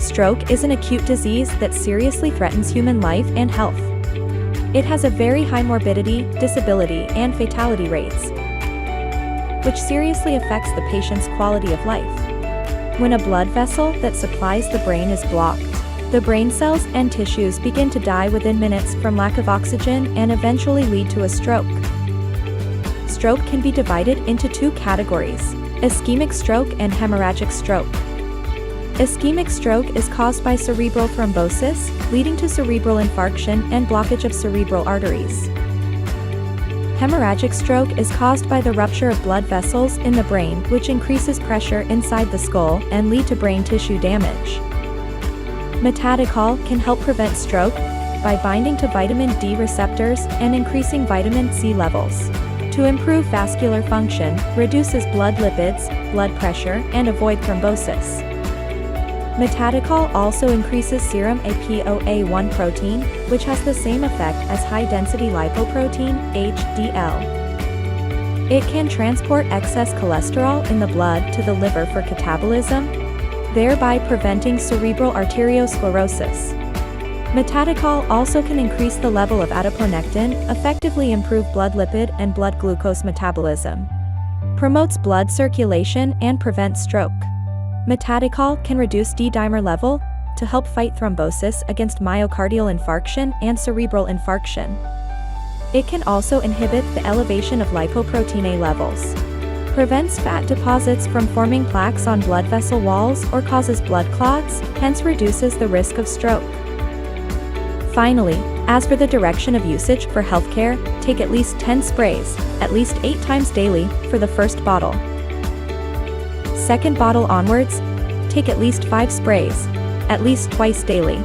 Stroke is an acute disease that seriously threatens human life and health. It has a very high morbidity, disability, and fatality rates, which seriously affects the patient's quality of life. When a blood vessel that supplies the brain is blocked, the brain cells and tissues begin to die within minutes from lack of oxygen and eventually lead to a stroke. Stroke can be divided into two categories: ischemic stroke and hemorrhagic stroke. Ischemic stroke is caused by cerebral thrombosis, leading to cerebral infarction and blockage of cerebral arteries. Hemorrhagic stroke is caused by the rupture of blood vessels in the brain, which increases pressure inside the skull and lead to brain tissue damage. METADICHOL can help prevent stroke by binding to vitamin D receptors and increasing vitamin C levels to improve vascular function, reduces blood lipids, blood pressure, and avoid thrombosis. METADICHOL also increases serum ApoA1 protein, which has the same effect as high-density lipoprotein, HDL. It can transport excess cholesterol in the blood to the liver for catabolism, thereby preventing cerebral arteriosclerosis. METADICHOL also can increase the level of adiponectin, effectively improve blood lipid and blood glucose metabolism, promotes blood circulation, and prevents stroke. METADICHOL can reduce D-dimer level to help fight thrombosis against myocardial infarction and cerebral infarction. It can also inhibit the elevation of lipoprotein A levels, prevents fat deposits from forming plaques on blood vessel walls or causes blood clots, hence reduces the risk of stroke. Finally, as for the direction of usage for healthcare, take at least 10 sprays, at least 8 times daily, for the first bottle. Second bottle onwards, take at least 5 sprays, at least twice daily.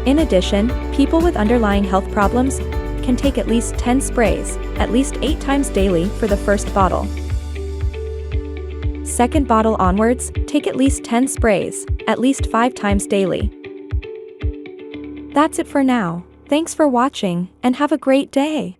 In addition, people with underlying health problems can take at least 10 sprays, at least 8 times daily for the first bottle. Second bottle onwards, take at least 10 sprays, at least 5 times daily. That's it for now. Thanks for watching, and have a great day.